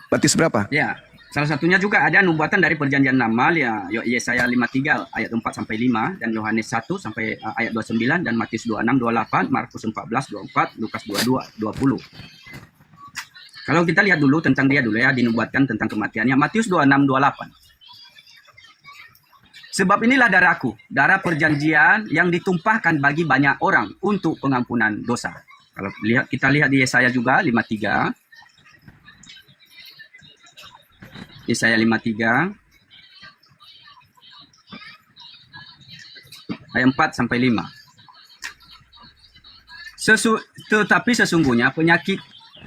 Matius berapa? Ya, salah satunya juga ada nubuatan dari perjanjian lama ya, Yesaya 53 ayat 4 sampai 5 dan Yohanes 1 sampai ayat 29 dan Matius 26 28, Markus 14 24, Lukas 22 20. Kalau kita lihat dulu tentang dia dulu ya, dinubuatkan tentang kematiannya Matius 26 28. Sebab inilah darahku, darah perjanjian yang ditumpahkan bagi banyak orang untuk pengampunan dosa. Kalau kita lihat di Yesaya juga 53. Yesaya 53 ayat 4 sampai 5. Tetapi sesungguhnya penyakit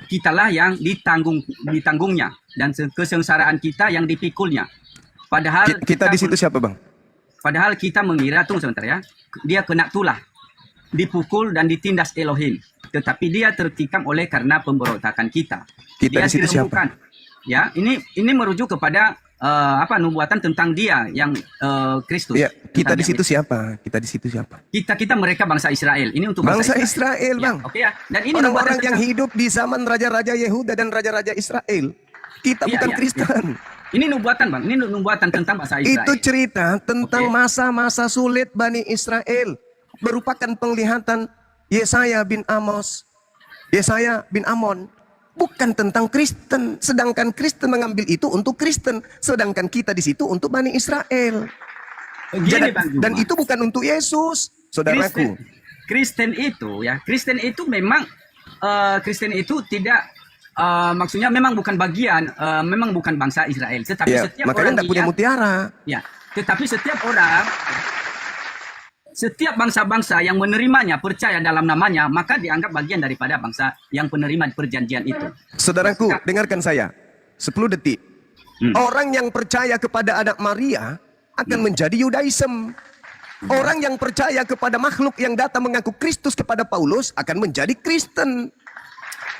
kitalah yang ditanggungnya dan kesengsaraan kita yang dipikulnya. Padahal Kita di situ siapa, Bang? Padahal kita mengira, tunggu sebentar ya, dia kena tulah, dipukul dan ditindas Elohim. Tetapi dia tertikam oleh karena pemberontakan kita. Kita Dia di situ siapa? Ya, ini merujuk kepada nubuatan tentang dia yang Kristus. Ya, kita di Tentang situ siapa? Kita di situ siapa? kita mereka bangsa Israel. Ini untuk Bangsa Israel, Ya, Bang. oke ya. Dan ini Orang-orang nubuatan yang tentang- hidup di zaman raja-raja Yehuda dan raja-raja Israel. Kita Iya, bukan iya, Kristen. Ini nubuatan, Bang. Ini nubuatan tentang bangsa Israel. Itu cerita tentang Oke. masa-masa sulit Bani Israel. Merupakan penglihatan Yesaya bin Amos. Yesaya bin Amon. Bukan tentang Kristen. Sedangkan Kristen mengambil itu untuk Kristen. Sedangkan kita di situ untuk Bani Israel. Gini, Bang Juma. Dan itu bukan untuk Yesus, saudaraku. Kristen itu memang Kristen itu tidak maksudnya memang bukan bagian, memang bukan bangsa Israel, tetapi Ya, setiap makanya orang tidak punya mutiara. ya, tetapi setiap bangsa-bangsa yang menerimanya, percaya dalam namanya, maka dianggap bagian daripada bangsa yang penerima perjanjian itu. Saudaraku, dengarkan saya. 10 detik. Orang yang percaya kepada anak Maria akan menjadi Yudaism. Orang yang percaya kepada makhluk yang datang mengaku Kristus kepada Paulus akan menjadi Kristen.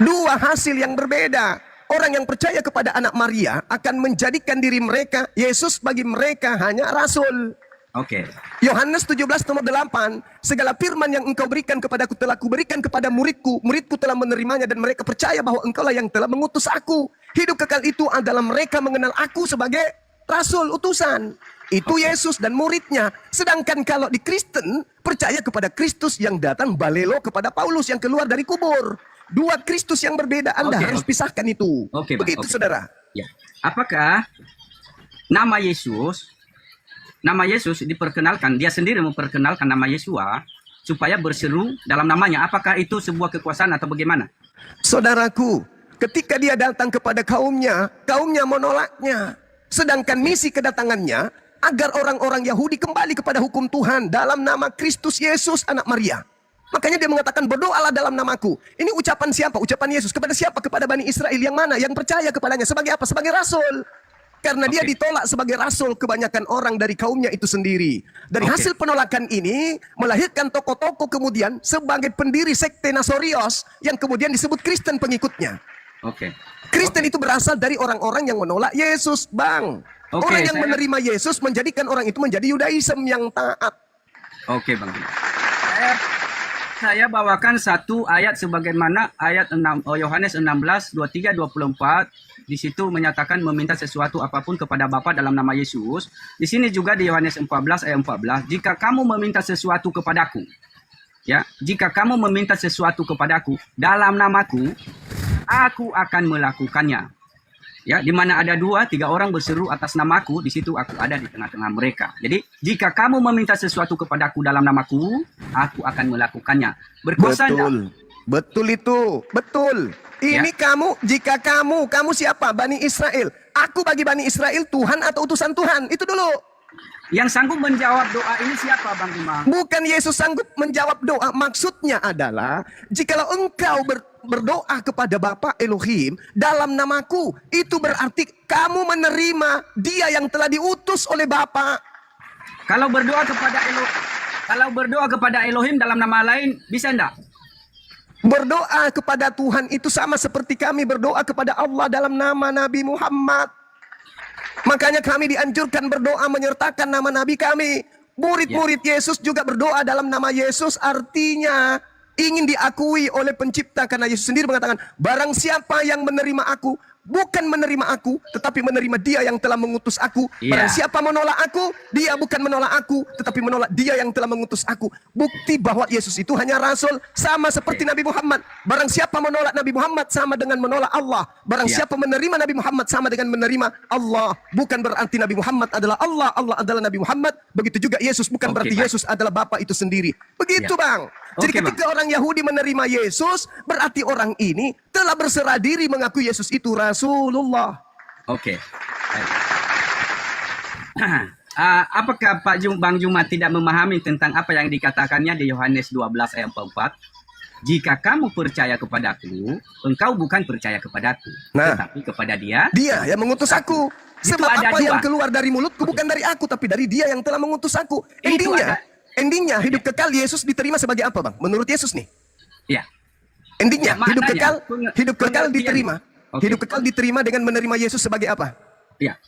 Dua hasil yang berbeda. Orang yang percaya kepada anak Maria akan menjadikan diri mereka, Yesus bagi mereka hanya rasul. Oke. Yohanes 17 nomor 8, segala firman yang engkau berikan kepadaku telah kuberikan kepada muridku. Muridku telah menerimanya dan mereka percaya bahwa engkaulah yang telah mengutus aku. Hidup kekal itu adalah mereka mengenal aku sebagai rasul utusan. Itu Yesus dan muridnya. Sedangkan kalau di Kristen, percaya kepada Kristus yang datang balelo kepada Paulus yang keluar dari kubur. Dua Kristus yang berbeda, Anda Oke, harus oke. pisahkan itu. Oke, Bang, Begitu, oke. saudara. Ya. Apakah nama Yesus diperkenalkan, dia sendiri memperkenalkan nama Yesua supaya berseru dalam namanya. Apakah itu sebuah kekuasaan atau bagaimana? Saudaraku, ketika dia datang kepada kaumnya menolaknya. Sedangkan misi kedatangannya agar orang-orang Yahudi kembali kepada hukum Tuhan dalam nama Kristus Yesus anak Maria. Makanya dia mengatakan berdoalah dalam namaku. Ini ucapan siapa? Ucapan Yesus. Kepada siapa? Kepada Bani Israel yang mana? Yang percaya kepadanya. Sebagai apa? Sebagai rasul. Karena dia ditolak sebagai rasul kebanyakan orang dari kaumnya itu sendiri. Dari hasil penolakan ini melahirkan tokoh-tokoh kemudian sebagai pendiri sekte Nasorios yang kemudian disebut Kristen pengikutnya. Oke. Kristen itu berasal dari orang-orang yang menolak Yesus, Bang. Oke, Orang yang saya- menerima Yesus menjadikan orang itu menjadi Yudaism yang taat. Oke, Bang. Saya bawakan satu ayat sebagaimana ayat Yohanes 16, 23, 24. Di situ menyatakan meminta sesuatu apapun kepada Bapa dalam nama Yesus. Di sini juga di Yohanes 14 ayat 14, jika kamu meminta sesuatu kepadaku, ya, jika kamu meminta sesuatu kepadaku dalam namaku, aku akan melakukannya. Ya, di mana ada 2-3 orang berseru atas namaku, di situ aku ada di tengah-tengah mereka. Jadi, jika kamu meminta sesuatu kepadaku dalam namaku, aku akan melakukannya. Berkuasa Betul. Betul itu. Betul. Ini jika kamu siapa? Bani Israel. Aku bagi Bani Israel Tuhan atau utusan Tuhan. Itu dulu. Yang sanggup menjawab doa ini siapa, Bang Bima? Bukan Yesus sanggup menjawab doa. Maksudnya adalah, jikalau engkau berdoa kepada Bapa Elohim dalam namaku, itu berarti kamu menerima dia yang telah diutus oleh Bapa. Kalau berdoa kepada Elohim dalam nama lain, bisa enggak? Berdoa kepada Tuhan itu sama seperti kami berdoa kepada Allah dalam nama Nabi Muhammad. Makanya kami dianjurkan berdoa menyertakan nama Nabi kami. Murid-murid Yesus juga berdoa dalam nama Yesus, artinya ingin diakui oleh pencipta. Karena Yesus sendiri mengatakan, barang siapa yang menerima aku, bukan menerima aku, tetapi menerima dia yang telah mengutus aku. Iya. Barang siapa menolak aku, dia bukan menolak aku, tetapi menolak dia yang telah mengutus aku. Bukti bahwa Yesus itu hanya rasul, sama seperti Nabi Muhammad. Barang siapa menolak Nabi Muhammad sama dengan menolak Allah. Barang Iya. siapa menerima Nabi Muhammad sama dengan menerima Allah. Bukan berarti Nabi Muhammad adalah Allah, Allah adalah Nabi Muhammad. Begitu juga Yesus, bukan Oke, berarti Pak. Yesus adalah Bapa itu sendiri. Begitu, Iya. Bang. Jadi Oke, ketika orang Yahudi menerima Yesus, berarti orang ini telah berserah diri mengaku Yesus itu Rasulullah. Oke. Baik. Apakah Bang Juma tidak memahami tentang apa yang dikatakannya di Yohanes 12 ayat 44? Jika kamu percaya kepadaku, engkau bukan percaya kepadaku, Nah. tetapi kepada dia. Dia yang mengutus aku. Itu Sebab ada apa dua. yang keluar dari mulutku bukan dari aku, tapi dari dia yang telah mengutus aku. Itu Endingnya hidup kekal Yesus diterima sebagai apa, Bang? Menurut Yesus nih. Ya. Endingnya Ya, hidup maknanya, kekal, hidup kekal pengertian. diterima. Oke. Hidup kekal diterima dengan menerima Yesus sebagai apa? Iya.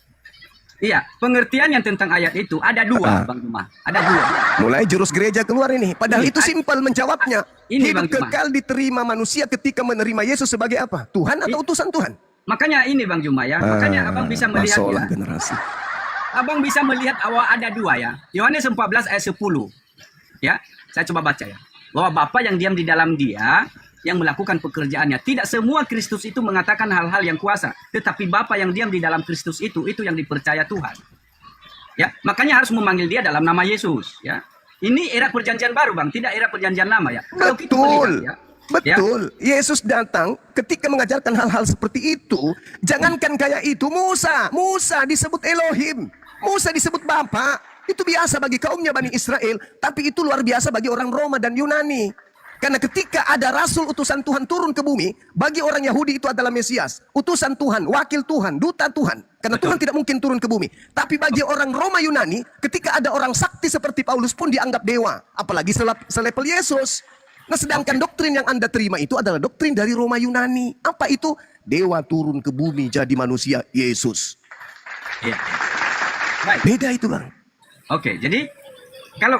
Iya, pengertian yang tentang ayat itu ada dua, Bang Juma. Ada dua. Mulai jurus gereja keluar ini. Padahal Ini, itu simpel menjawabnya. ini, Hidup Bang Juma. kekal diterima manusia ketika menerima Yesus sebagai apa? Tuhan atau utusan Tuhan? Makanya ini Bang Juma ya. Makanya Abang bisa melihat masalah ya. generasi. Abang bisa melihat awal ada dua ya. Yohanes 14 ayat 10. Ya, saya coba baca ya. Bahwa Bapa yang diam di dalam dia yang melakukan pekerjaannya. Tidak semua Kristus itu mengatakan hal-hal yang kuasa, tetapi Bapa yang diam di dalam Kristus itu yang dipercaya Tuhan. Ya, makanya harus memanggil dia dalam nama Yesus, ya. Ini era perjanjian baru, Bang, tidak era perjanjian lama ya. Kalau kita Betul. melihat, ya, Betul. Yesus datang ketika mengajarkan hal-hal seperti itu. Jangankan kayak itu, Musa disebut Elohim. Musa disebut Bapa. Itu biasa bagi kaumnya Bani Israel, tapi itu luar biasa bagi orang Roma dan Yunani. Karena ketika ada rasul utusan Tuhan turun ke bumi, bagi orang Yahudi itu adalah Mesias, utusan Tuhan, wakil Tuhan, duta Tuhan. Karena Tuhan tidak mungkin turun ke bumi. Tapi bagi orang Roma Yunani, ketika ada orang sakti seperti Paulus pun dianggap dewa, apalagi selevel Yesus. Nah, sedangkan doktrin yang Anda terima itu adalah doktrin dari Roma Yunani. Apa itu? Dewa turun ke bumi jadi manusia, Yesus. ya. Baik. Beda itu, Bang. Oke, jadi kalau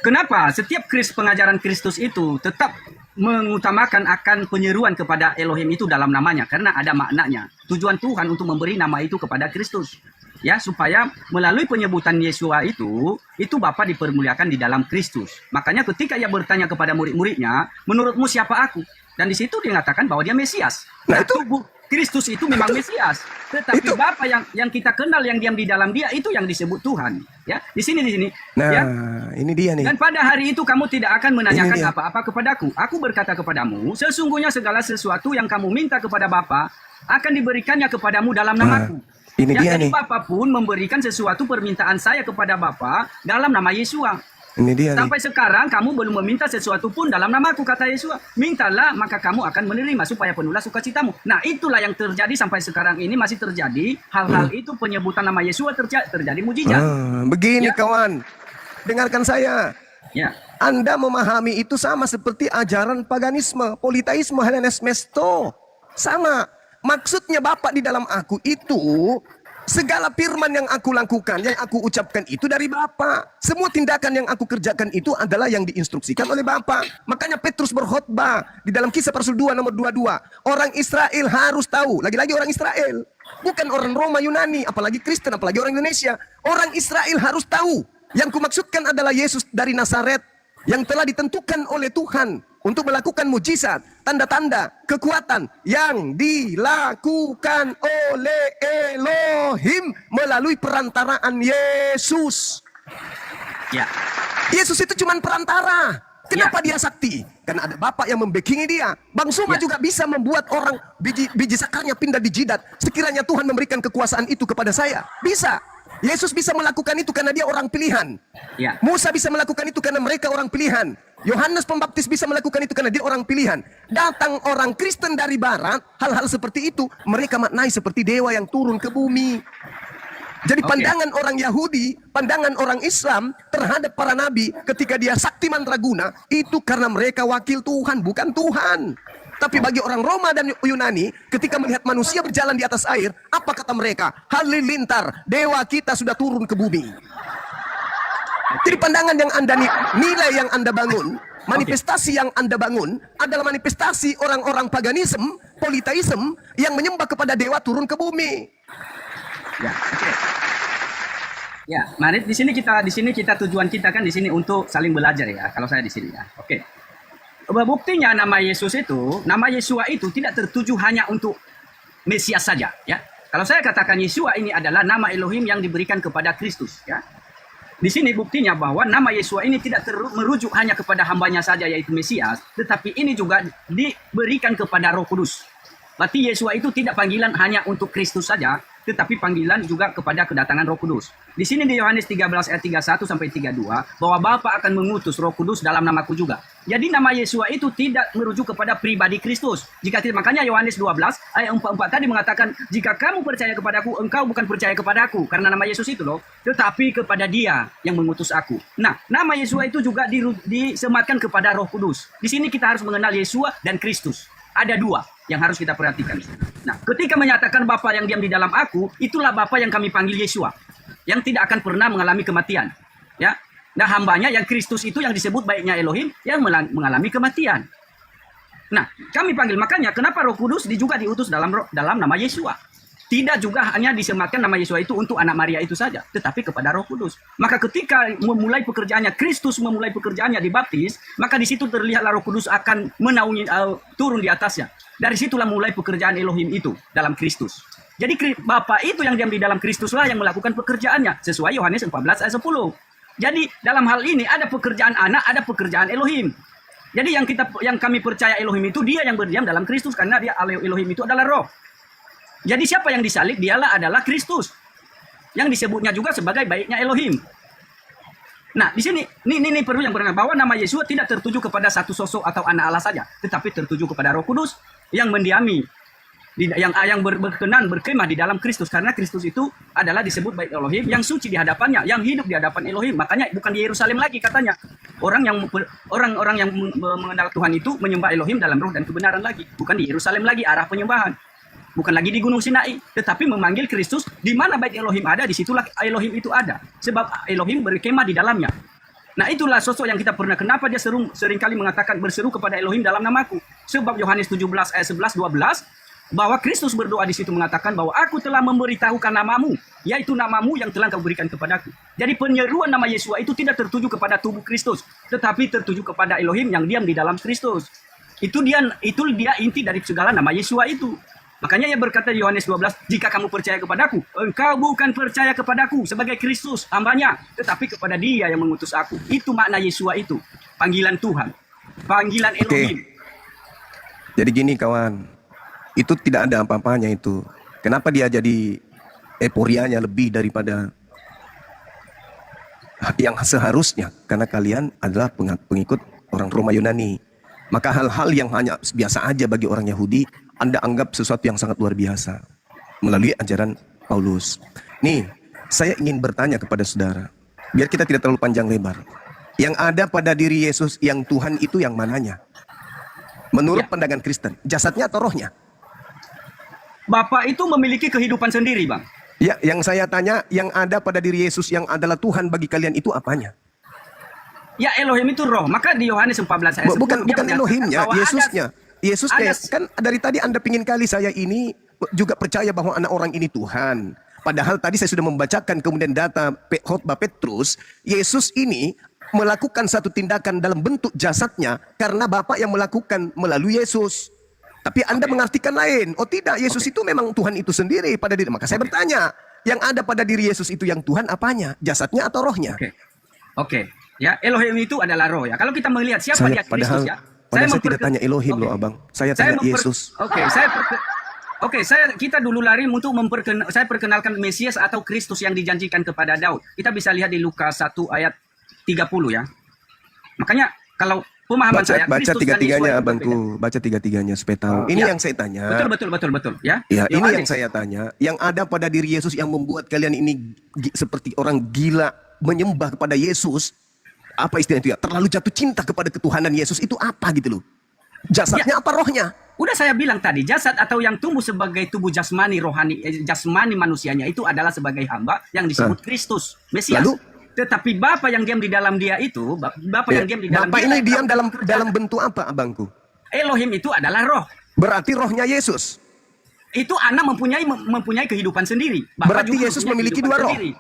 kenapa setiap pengajaran Kristus itu tetap mengutamakan akan penyeruan kepada Elohim itu dalam namanya, karena ada maknanya. Tujuan Tuhan untuk memberi nama itu kepada Kristus, ya, supaya melalui penyebutan Yesua itu Bapa dipermuliakan di dalam Kristus. Makanya ketika ia bertanya kepada murid-muridnya, menurutmu siapa aku? Dan di situ dia mengatakan bahwa dia Mesias. Nah, itu tubuh Kristus itu memang Mesias, tetapi itu. Bapa yang kita kenal yang diam di dalam dia itu yang disebut Tuhan, ya. Di sini Nah, ya. ini dia nih. Dan pada hari itu kamu tidak akan Ini menanyakan dia. apa-apa kepadaku. Aku berkata kepadamu, sesungguhnya segala sesuatu yang kamu minta kepada Bapa akan diberikannya kepadamu dalam namaku. Ini dia Jadi nih. Bapa pun memberikan sesuatu permintaan saya kepada Bapa dalam nama Yesua. Ini dia nih. Sampai sekarang kamu belum meminta sesuatu pun dalam namaku, kata Yesua. Mintalah maka kamu akan menerima supaya penuhlah sukacitamu. Nah, itulah yang terjadi sampai sekarang ini, masih terjadi hal-hal itu, penyebutan nama Yesua terjadi mujizat. Begini Ya. kawan, dengarkan saya. Ya. Anda memahami itu sama seperti ajaran paganisme, politeisme, Hellenismesto. Sama. Maksudnya Bapa di dalam aku itu, segala firman yang aku lakukan, yang aku ucapkan itu dari Bapa. Semua tindakan yang aku kerjakan itu adalah yang diinstruksikan oleh Bapa. Makanya Petrus berkhotbah di dalam Kisah Rasul 2 nomor 22. Orang Israel harus tahu, lagi-lagi orang Israel. Bukan orang Roma Yunani, apalagi Kristen, apalagi orang Indonesia. Orang Israel harus tahu. Yang kumaksudkan adalah Yesus dari Nazaret yang telah ditentukan oleh Tuhan untuk melakukan mujizat, tanda-tanda, kekuatan yang dilakukan oleh Elohim melalui perantaraan Yesus. Ya. Yesus itu cuma perantara. Kenapa dia sakti? Karena ada Bapak yang membackingi dia. Bang Suma Ya. juga bisa membuat orang biji sakarnya pindah di jidat. Sekiranya Tuhan memberikan kekuasaan itu kepada saya. Bisa. Yesus bisa melakukan itu karena dia orang pilihan. Ya. Musa bisa melakukan itu karena mereka orang pilihan. Yohanes Pembaptis bisa melakukan itu karena dia orang pilihan. Datang orang Kristen dari barat, hal-hal seperti itu mereka maknai seperti dewa yang turun ke bumi. Jadi Oke. pandangan orang Yahudi, pandangan orang Islam terhadap para nabi ketika dia sakti mandraguna itu karena mereka wakil Tuhan, bukan Tuhan. Tapi bagi orang Roma dan Yunani, ketika melihat manusia berjalan di atas air, apa kata mereka? Halilintar, dewa kita sudah turun ke bumi. Jadi pandangan yang Anda nilai yang Anda bangun, Manifestasi yang Anda bangun adalah manifestasi orang-orang paganisme, politeisme yang menyembah kepada dewa turun ke bumi. Ya, oke. Ya, mari di sini kita tujuan kita kan di sini untuk saling belajar ya. Kalau saya di sini ya. Oke. Buktinya nama Yesus itu, nama Yesua itu tidak tertuju hanya untuk Mesias saja ya. Kalau saya katakan Yesua ini adalah nama Elohim yang diberikan kepada Kristus ya. Di sini buktinya bahwa nama Yesua ini tidak merujuk hanya kepada hambanya saja yaitu Mesias, tetapi ini juga diberikan kepada Roh Kudus. Berarti Yesua itu tidak panggilan hanya untuk Kristus saja, tetapi panggilan juga kepada kedatangan Roh Kudus. Di sini di Yohanes 13 ayat 31 sampai 32 bahwa Bapa akan mengutus Roh Kudus dalam namaku juga. Jadi nama Yesua itu tidak merujuk kepada pribadi Kristus. Makanya Yohanes 12 ayat 44 tadi mengatakan, jika kamu percaya kepadaku, engkau bukan percaya kepadaku karena nama Yesus itu loh, tetapi kepada Dia yang mengutus aku. Nah, nama Yesua itu juga disematkan kepada Roh Kudus. Di sini kita harus mengenal Yesua dan Kristus. Ada dua yang harus kita perhatikan. Nah, ketika menyatakan Bapa yang diam di dalam aku, itulah Bapa yang kami panggil Yesua, yang tidak akan pernah mengalami kematian. Ya, nah hambanya yang Kristus itu yang disebut baiknya Elohim yang mengalami kematian. Nah, kami panggil, makanya kenapa Roh Kudus juga diutus dalam nama Yesua. Tidak juga hanya disematkan nama Yesua itu untuk anak Maria itu saja, tetapi kepada Roh Kudus. Maka ketika memulai pekerjaannya, Kristus memulai pekerjaannya dibaptis, maka di situ terlihatlah Roh Kudus akan menaungi turun di atasnya. Dari situlah mulai pekerjaan Elohim itu dalam Kristus. Jadi Bapa itu yang diam di dalam Kristuslah yang melakukan pekerjaannya sesuai Yohanes 14 ayat 10. Jadi dalam hal ini ada pekerjaan anak, ada pekerjaan Elohim. Jadi yang kami percaya Elohim itu Dia yang berdiam dalam Kristus karena Dia Elohim itu adalah Roh. Jadi siapa yang disalib? Dialah adalah Kristus. Yang disebutnya juga sebagai baiknya Elohim. Nah, di sini ini perlu yang benar bahwa nama Yesus tidak tertuju kepada satu sosok atau anak Allah saja, tetapi tertuju kepada Roh Kudus yang mendiami yang berkenan berkemah di dalam Kristus, karena Kristus itu adalah disebut baik Elohim yang suci di hadapannya, yang hidup di hadapan Elohim. Makanya bukan di Yerusalem lagi katanya. Orang-orang yang mengenal Tuhan itu menyembah Elohim dalam roh dan kebenaran lagi, bukan di Yerusalem lagi arah penyembahan. Bukan lagi di Gunung Sinai, tetapi memanggil Kristus di mana baik Elohim ada, disitulah Elohim itu ada. Sebab Elohim berkemah di dalamnya. Nah, itulah sosok yang kita pernah. Kenapa dia seringkali mengatakan berseru kepada Elohim dalam namaku? Sebab Yohanes 17 ayat 11 12 bahwa Kristus berdoa di situ mengatakan bahwa aku telah memberitahukan namamu, yaitu namamu yang telah kau berikan kepadaku. Jadi penyeruan nama Yesua itu tidak tertuju kepada tubuh Kristus, tetapi tertuju kepada Elohim yang diam di dalam Kristus. Itu dia inti dari segala nama Yesua itu. Makanya ia berkata di Yohanes 12, jika kamu percaya kepadaku, engkau bukan percaya kepadaku sebagai Kristus, hambanya, tetapi kepada Dia yang mengutus aku. Itu makna Yesua itu, panggilan Tuhan, panggilan Elohim. Jadi gini kawan, itu tidak ada apa-apanya itu. Kenapa dia jadi euforianya lebih daripada yang seharusnya? Karena kalian adalah pengikut orang Roma Yunani. Maka hal-hal yang hanya biasa aja bagi orang Yahudi, Anda anggap sesuatu yang sangat luar biasa melalui ajaran Paulus. Nih, saya ingin bertanya kepada saudara, biar kita tidak terlalu panjang lebar. Yang ada pada diri Yesus yang Tuhan itu yang mananya? Menurut pandangan Kristen, jasadnya atau rohnya? Bapa itu memiliki kehidupan sendiri, Bang. Ya, yang saya tanya, yang ada pada diri Yesus yang adalah Tuhan bagi kalian itu apanya? Ya, Elohim itu roh. Maka di Yohanes 14 ayat 10 bukan Elohimnya, Yesusnya. Yesusnya ada, kan dari tadi Anda pingin kali saya ini juga percaya bahwa anak orang ini Tuhan. Padahal tadi saya sudah membacakan kemudian data khotbah Petrus, Yesus ini melakukan satu tindakan dalam bentuk jasadnya karena Bapa yang melakukan melalui Yesus. Tapi Anda mengartikan lain. Oh tidak, Yesus itu memang Tuhan itu sendiri pada diri. Maka saya bertanya, yang ada pada diri Yesus itu yang Tuhan apanya? Jasadnya atau rohnya? Oke. Ya, Elohim itu adalah roh ya. Kalau kita melihat siapa dia Kristus ya. Padahal saya tidak tanya Elohim loh abang. Saya tanya Yesus. Kita dulu lari untuk saya perkenalkan Mesias atau Kristus yang dijanjikan kepada Daud. Kita bisa lihat di Lukas 1 ayat 30 ya. Makanya kalau pemahaman saya baca tiga-tiganya abangku, baca tiga-tiganya supaya tahu. Ini yang saya tanya. Betul ya. Ya, ini yang saya tanya. Yang ada pada diri Yesus yang membuat kalian ini seperti orang gila menyembah kepada Yesus. Apa istilah itu ya? Terlalu jatuh cinta kepada ketuhanan Yesus itu apa gitu loh? Jasadnya apa rohnya? Udah saya bilang tadi, jasad atau yang tumbuh sebagai tubuh jasmani rohani, jasmani manusianya itu adalah sebagai hamba yang disebut Kristus, Mesias. Tetapi Bapa yang diam di dalam dia itu, Bapa Ya. yang diam di dalam Bapak dia, ini diam dalam bentuk apa, abangku? Elohim itu adalah roh. Berarti rohnya Yesus. Itu anak mempunyai kehidupan sendiri. Bapa Berarti juga Yesus mempunyai memiliki kehidupan dua roh. sendiri.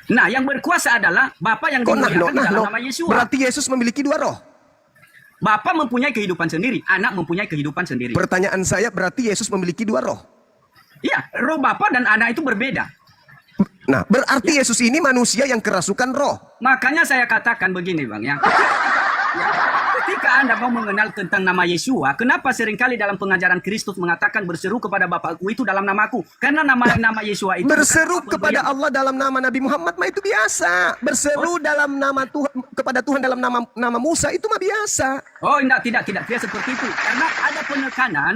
Nah, yang berkuasa adalah Bapa yang Kok dimuliakan di dalam nah? nama Yesus. Berarti Yesus memiliki dua roh. Bapa mempunyai kehidupan sendiri, anak mempunyai kehidupan sendiri. Pertanyaan saya, berarti Yesus memiliki dua roh. Iya, roh Bapa dan anak itu berbeda. Nah, berarti Yesus ini manusia yang kerasukan roh. Makanya saya katakan begini, Bang, ya. Ketika Anda mau mengenal tentang nama Yesua, kenapa seringkali dalam pengajaran Kristus mengatakan berseru kepada Bapakku itu dalam namaku? Karena nama Yesua itu Berseru bukan kepada pemberian. Allah dalam nama Nabi Muhammad mah itu biasa. Berseru dalam nama Tuhan kepada Tuhan dalam nama Musa itu mah biasa. Oh, tidak seperti itu. Karena ada penekanan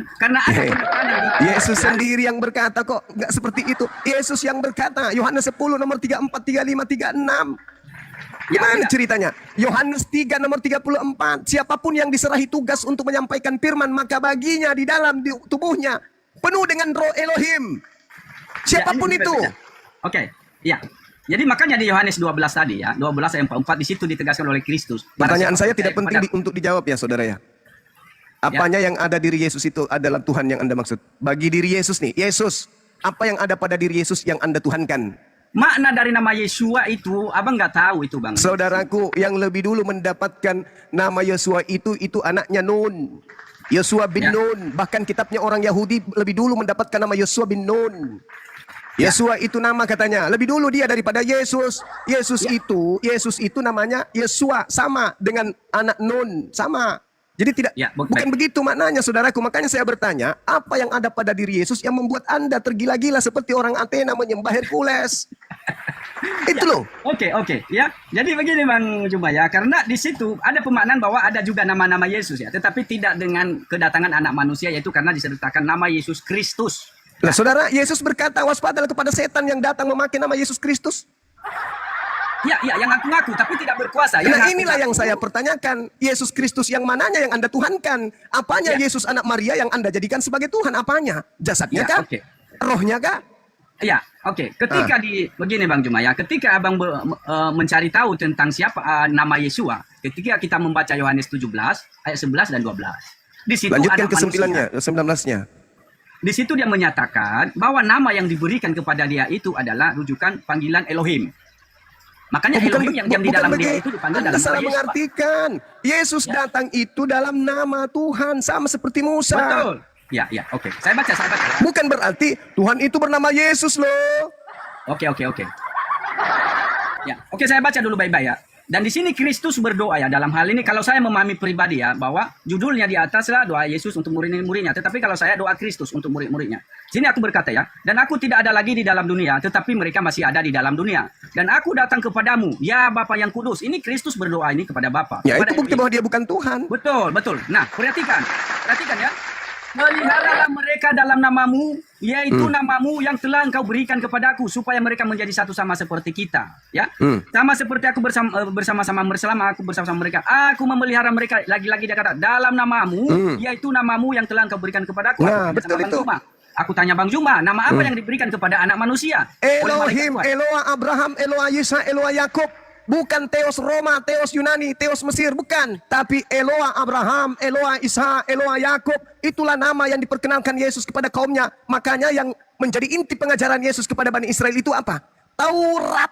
di Yesus sendiri yang berkata kok, nggak seperti itu. Yesus yang berkata, Yohanes 10 nomor 34, 35, 36. Gimana tidak. ceritanya? Yohanes 3 nomor 34. Siapapun yang diserahi tugas untuk menyampaikan firman, maka baginya di dalam tubuhnya penuh dengan roh Elohim. Siapapun Ya, ini itu. berbeda. Oke, ya. Jadi makanya di Yohanes 12 tadi ya, 12 ayat 44 di situ ditegaskan oleh Kristus. Pertanyaan saya tidak Kepada- penting untuk dijawab ya saudara ya. Apanya yang ada diri Yesus itu adalah Tuhan yang Anda maksud. Bagi diri Yesus nih, Yesus. Apa yang ada pada diri Yesus yang Anda tuhankan? Makna dari nama Yesua itu, abang nggak tahu itu, Bang. Saudaraku, yang lebih dulu mendapatkan nama Yesua itu anaknya Nun. Yesua bin Ya. Nun. Bahkan kitabnya orang Yahudi lebih dulu mendapatkan nama Yesua bin Nun. Ya. Yesua itu nama katanya. Lebih dulu dia daripada Yesus. Yesus itu namanya Yesua. Sama dengan anak Nun. Sama. Jadi tidak, Ya, bukan begitu maknanya saudaraku. Makanya saya bertanya, apa yang ada pada diri Yesus yang membuat Anda tergila-gila seperti orang Athena menyembah Hercules? Itu loh. Oke, ya. Jadi begini Bang Juma ya, karena di situ ada pemaknaan bahwa ada juga nama-nama Yesus ya, tetapi tidak dengan kedatangan anak manusia, yaitu karena disertakan nama Yesus Kristus. Nah, saudara, Yesus berkata, waspadalah kepada setan yang datang memakai nama Yesus Kristus. Ya, yang ngaku-ngaku tapi tidak berkuasa. Nah, ngaku-ngaku. inilah yang saya pertanyakan. Yesus Kristus yang mananya yang Anda tuhankan? Apanya Ya. Yesus anak Maria yang Anda jadikan sebagai Tuhan? Apanya? Jasadnya Ya, kah? oke. Rohnya kah? Ya, oke. Ketika begini Bang Juma ya, ketika Abang mencari tahu tentang siapa nama Yesua, ketika kita membaca Yohanes 17 ayat 11 dan 12. Di situ Lanjutkan ada ke manusia. 19-nya. Di situ dia menyatakan bahwa nama yang diberikan kepada dia itu adalah rujukan panggilan Elohim. Makanya Elohim yang diam di dalam dia itu dipanggil Anda dalam salah nama Yesus. mengartikan. Yesus Ya. datang itu dalam nama Tuhan. Sama seperti Musa. Betul. Ya, oke. Saya baca. Bukan berarti Tuhan itu bernama Yesus loh. Oke. Ya, oke saya baca dulu baik-baik ya. Dan di sini Kristus berdoa ya, dalam hal ini kalau saya memahami pribadi ya, bahwa judulnya di atas lah doa Yesus untuk murid-muridnya, tetapi kalau saya doa Kristus untuk murid-muridnya. Sini aku berkata ya, dan aku tidak ada lagi di dalam dunia, tetapi mereka masih ada di dalam dunia. Dan aku datang kepadamu, ya Bapa yang kudus. Ini Kristus berdoa ini kepada Bapa. Ya, kepada itu bukti Elohim. bahwa dia bukan Tuhan. Betul. Nah, perhatikan ya. Peliharalah mereka dalam namamu, yaitu namamu yang telah engkau berikan kepadaku, supaya mereka menjadi satu sama seperti kita. Ya, sama seperti aku bersama-sama aku bersama mereka. Aku memelihara mereka. Lagi-lagi dia kata dalam namamu, yaitu namamu yang telah engkau berikan kepadaku. Nah, Aku betul bersama Bang itu. Juma. Aku tanya Bang Juma, nama apa yang diberikan kepada anak manusia? Oleh Elohim, malaikat Tuhan. Eloa Abraham, Eloa Yisa, Eloa Yakub. Bukan Theos Roma, Theos Yunani, Theos Mesir, bukan. Tapi Eloa Abraham, Eloa Isa, Eloa Yakub. Itulah nama yang diperkenalkan Yesus kepada kaumnya. Makanya yang menjadi inti pengajaran Yesus kepada Bani Israel itu apa? Taurat.